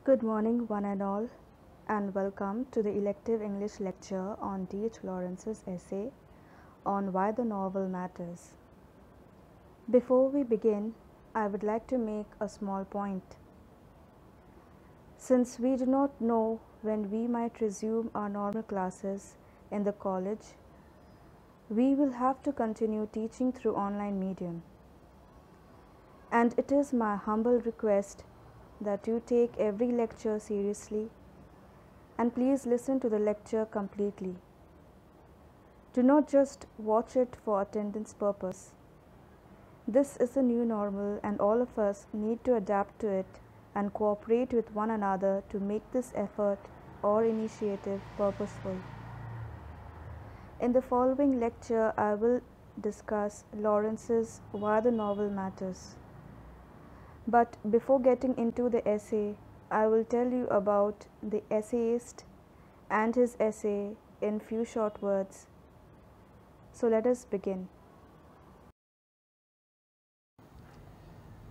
Good morning, one and all, and welcome to the Elective English lecture on D.H. Lawrence's essay on Why the Novel Matters. Before we begin, I would like to make a small point. Since we do not know when we might resume our normal classes in the college, we will have to continue teaching through online medium. And it is my humble request that you take every lecture seriously and please listen to the lecture completely. Do not just watch it for attendance purpose. This is the new normal and all of us need to adapt to it and cooperate with one another to make this effort or initiative purposeful. In the following lecture, I will discuss Lawrence's Why the Novel Matters. But before getting into the essay, I will tell you about the essayist and his essay in few short words. So let us begin.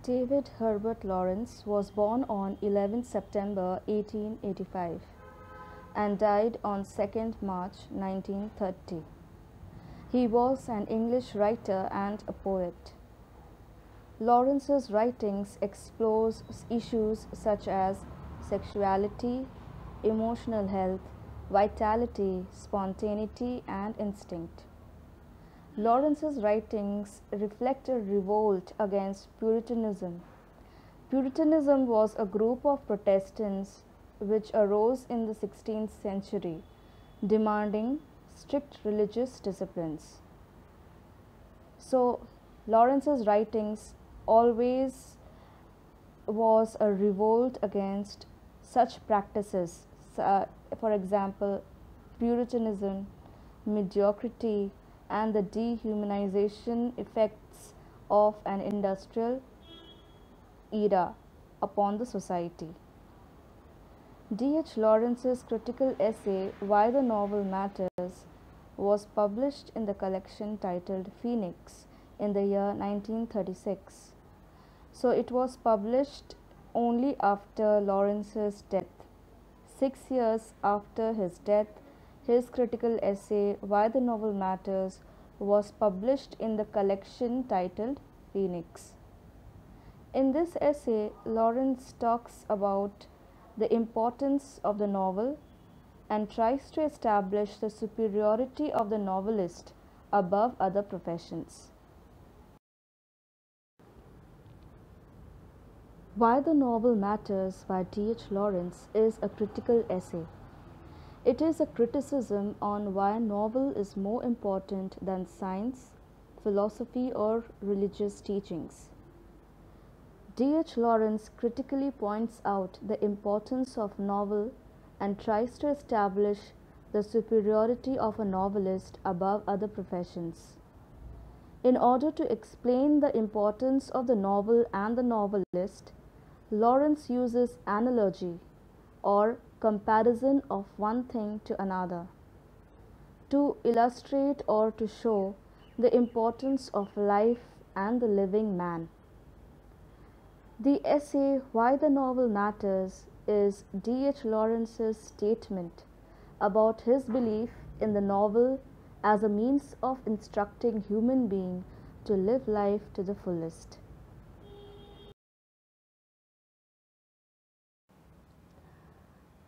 David Herbert Lawrence was born on 11 September 1885 and died on 2nd March 1930. He was an English writer and a poet. Lawrence's writings explores issues such as sexuality, emotional health, vitality, spontaneity, and instinct. Lawrence's writings reflect a revolt against Puritanism. Puritanism was a group of Protestants which arose in the 16th century, demanding strict religious disciplines. So, Lawrence's writings always was a revolt against such practices, for example, Puritanism, mediocrity, and the dehumanization effects of an industrial era upon the society. D.H. Lawrence's critical essay, Why the Novel Matters, was published in the collection titled Phoenix in the year 1936. So it was published only after Lawrence's death. 6 years after his death, his critical essay, Why the Novel Matters, was published in the collection titled Phoenix. In this essay, Lawrence talks about the importance of the novel and tries to establish the superiority of the novelist above other professions. Why the Novel Matters by D.H. Lawrence is a critical essay. It is a criticism on why a novel is more important than science, philosophy, or religious teachings. D.H. Lawrence critically points out the importance of novel and tries to establish the superiority of a novelist above other professions. In order to explain the importance of the novel and the novelist, Lawrence uses analogy or comparison of one thing to another to illustrate or to show the importance of life and the living man. The essay Why the Novel Matters is D.H. Lawrence's statement about his belief in the novel as a means of instructing human being to live life to the fullest.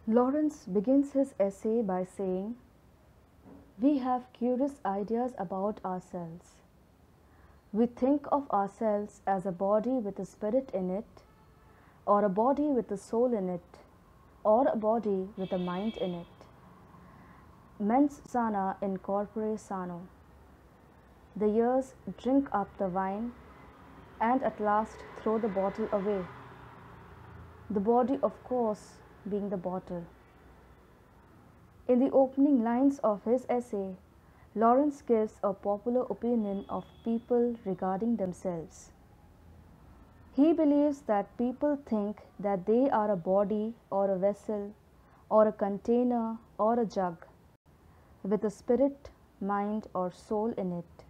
Lawrence begins his essay by saying, "We have curious ideas about ourselves. We think of ourselves as a body with a spirit in it, or a body with a soul in it, or a body with a mind in it. Mens sana in corpore sano. The years drink up the wine and at last throw the bottle away. The body, of course, being the bottle." In the opening lines of his essay, Lawrence gives a popular opinion of people regarding themselves. He believes that people think that they are a body or a vessel or a container or a jug with a spirit, mind, or soul in it.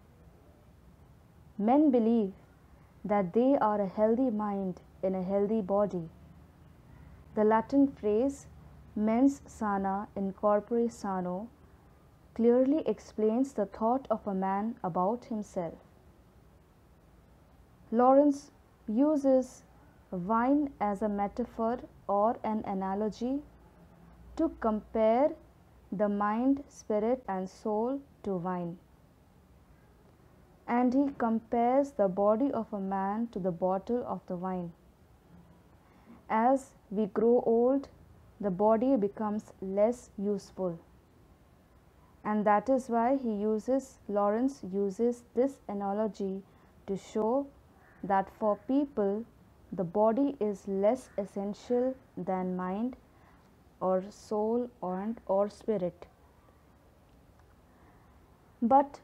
Men believe that they are a healthy mind in a healthy body. The Latin phrase mens sana in corpore sano clearly explains the thought of a man about himself. Lawrence uses wine as a metaphor or an analogy to compare the mind, spirit, and soul to wine. And he compares the body of a man to the bottle of the wine. As we grow old, the body becomes less useful. And that is why Lawrence uses this analogy to show that for people, the body is less essential than mind or soul or spirit. But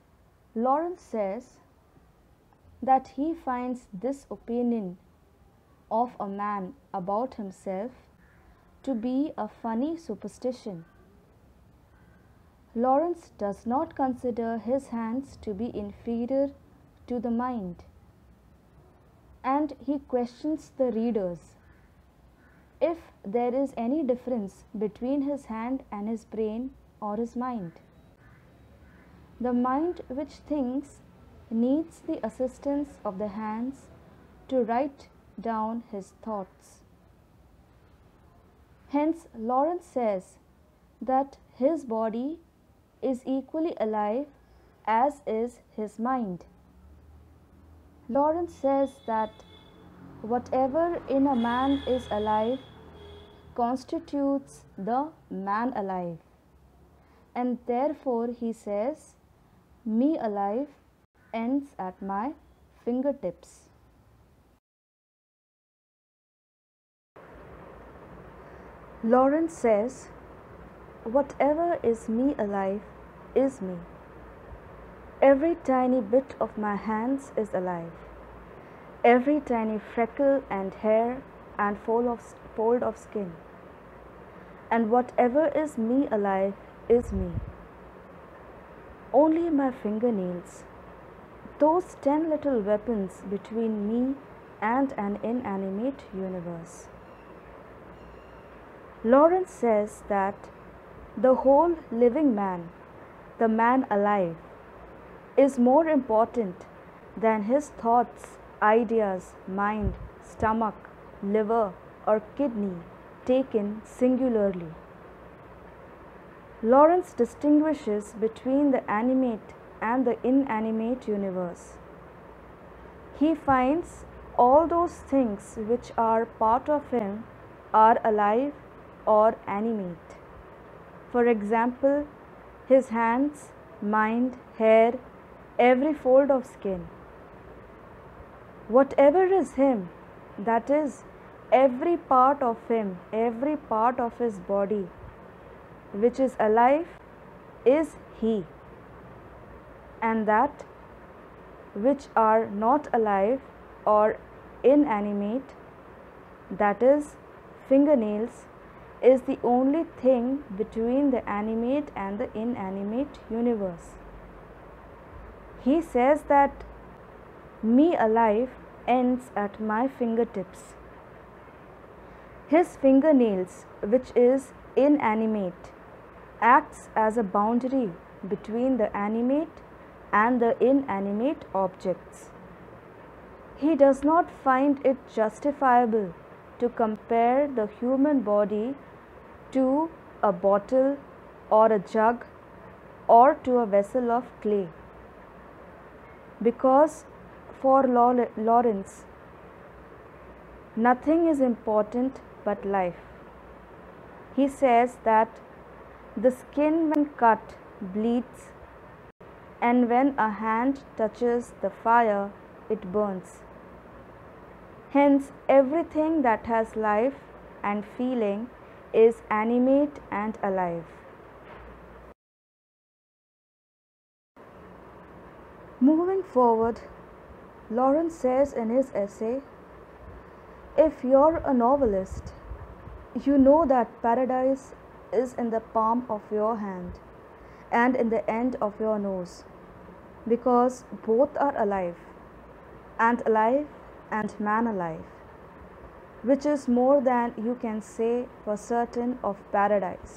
Lawrence says that he finds this opinion of a man about himself to be a funny superstition. Lawrence does not consider his hands to be inferior to the mind, and he questions the readers if there is any difference between his hand and his brain or his mind. The mind which thinks needs the assistance of the hands to write down his thoughts. Hence, Lawrence says that his body is equally alive as is his mind. Lawrence says that whatever in a man is alive constitutes the man alive, and therefore he says, "Me alive ends at my fingertips." Lawrence says, whatever is me alive is me. Every tiny bit of my hands is alive. Every tiny freckle and hair and fold of skin. And whatever is me alive is me. Only my fingernails, those 10 little weapons between me and an inanimate universe. Lawrence says that the whole living man, the man alive, is more important than his thoughts, ideas, mind, stomach, liver, or kidney taken singularly. Lawrence distinguishes between the animate and the inanimate universe. He finds all those things which are part of him are alive or animate. For example, his hands, mind, hair, every fold of skin. Whatever is him, that is, every part of him, every part of his body, which is alive, is he. And that which are not alive or inanimate, that is, fingernails, is the only thing between the animate and the inanimate universe. He says that me alive ends at my fingertips. His fingernails, which is inanimate, acts as a boundary between the animate and the inanimate objects. He does not find it justifiable to compare the human body to a bottle or a jug or to a vessel of clay, because for Lawrence, nothing is important but life. He says that the skin when cut bleeds, and when a hand touches the fire, it burns. Hence, everything that has life and feeling is animate and alive. Moving forward, Lawrence says in his essay, if you're a novelist, you know that paradise is in the palm of your hand and in the end of your nose, because both are alive and man alive. which is more than you can say for certain of paradise.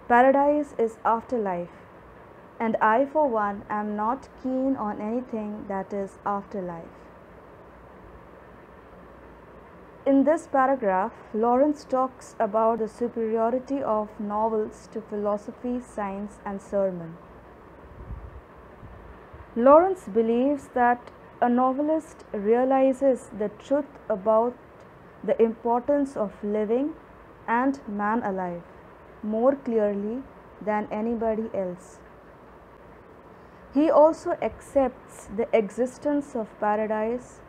Paradise is afterlife, and I for one am not keen on anything that is afterlife. In this paragraph, Lawrence talks about the superiority of novels to philosophy, science, and sermon. Lawrence believes that a novelist realizes the truth about the importance of living and man alive more clearly than anybody else. He also accepts the existence of paradise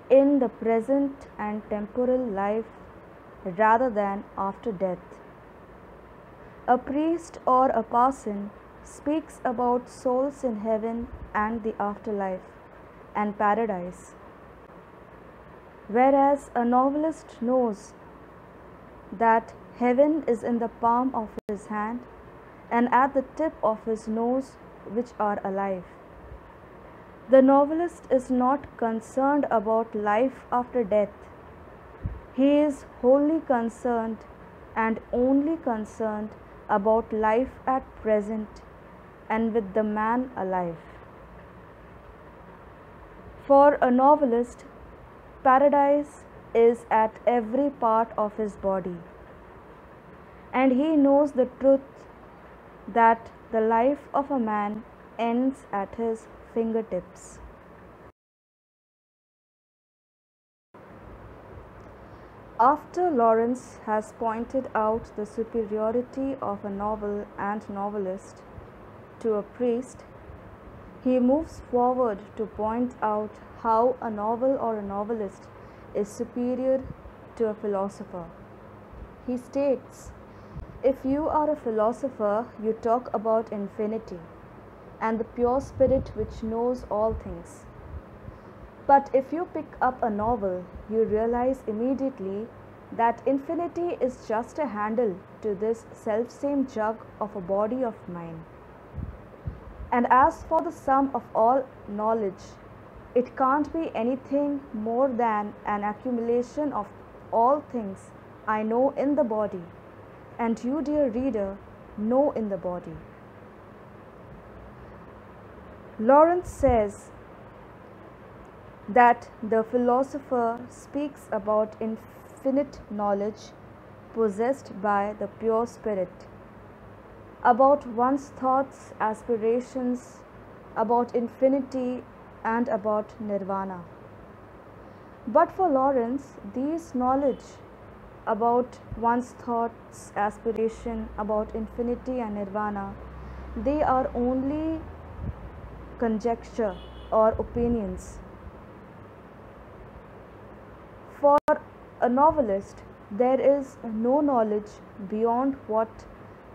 in the present and temporal life rather than after death. A priest or a parson speaks about souls in heaven and the afterlife and paradise, whereas a novelist knows that heaven is in the palm of his hand and at the tip of his nose, which are alive. The novelist is not concerned about life after death. He is wholly concerned and only concerned about life at present and with the man alive. For a novelist, paradise is at every part of his body, and he knows the truth that the life of a man ends at his fingertips. After Lawrence has pointed out the superiority of a novel and novelist to a priest, he moves forward to point out how a novel or a novelist is superior to a philosopher. He states, if you are a philosopher, you talk about infinity and the pure spirit which knows all things. But if you pick up a novel, you realize immediately that infinity is just a handle to this selfsame jug of a body of mine. And as for the sum of all knowledge, it can't be anything more than an accumulation of all things I know in the body, and you, dear reader, know in the body. Lawrence says that the philosopher speaks about infinite knowledge possessed by the pure spirit, about one's thoughts, aspirations, about infinity, and about nirvana. But for Lawrence, these knowledge about one's thoughts, aspiration, about infinity and nirvana, they are only conjecture or opinions. For a novelist, there is no knowledge beyond what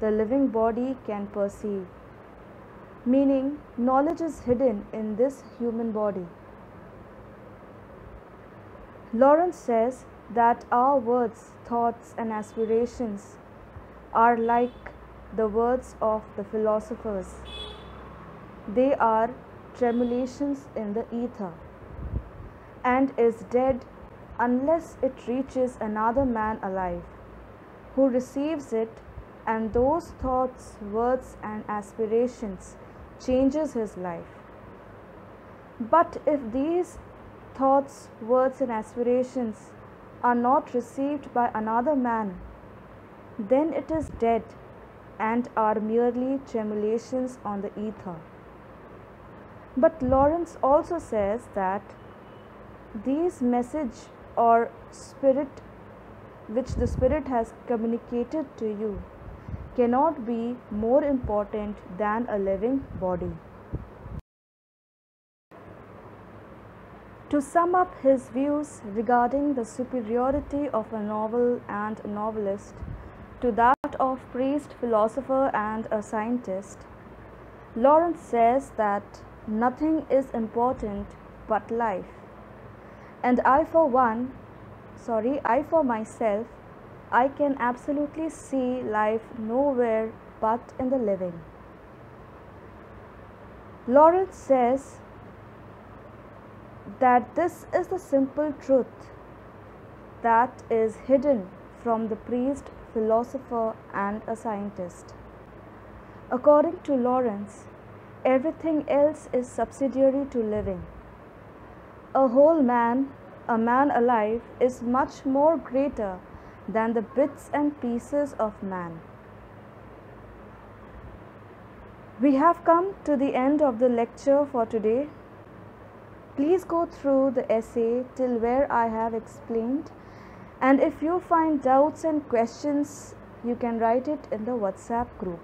the living body can perceive, meaning knowledge is hidden in this human body. Lawrence says that our words, thoughts, and aspirations are like the words of the philosophers. They are tremulations in the ether, and is dead unless it reaches another man alive, who receives it, and those thoughts, words, and aspirations changes his life. But if these thoughts, words, and aspirations are not received by another man, then it is dead and are merely tremulations on the ether. But Lawrence also says that these message or spirit which the spirit has communicated to you cannot be more important than a living body. To sum up his views regarding the superiority of a novel and a novelist to that of priest, philosopher, and a scientist, Lawrence says that nothing is important but life. And I for myself, I can absolutely see life nowhere but in the living. Lawrence says that this is the simple truth, that is hidden from the priest, philosopher, and a scientist. According to Lawrence, everything else is subsidiary to living. A whole man, a man alive, is much more greater than the bits and pieces of man. We have come to the end of the lecture for today. Please go through the essay till where I have explained, and if you find doubts and questions, you can write it in the WhatsApp group.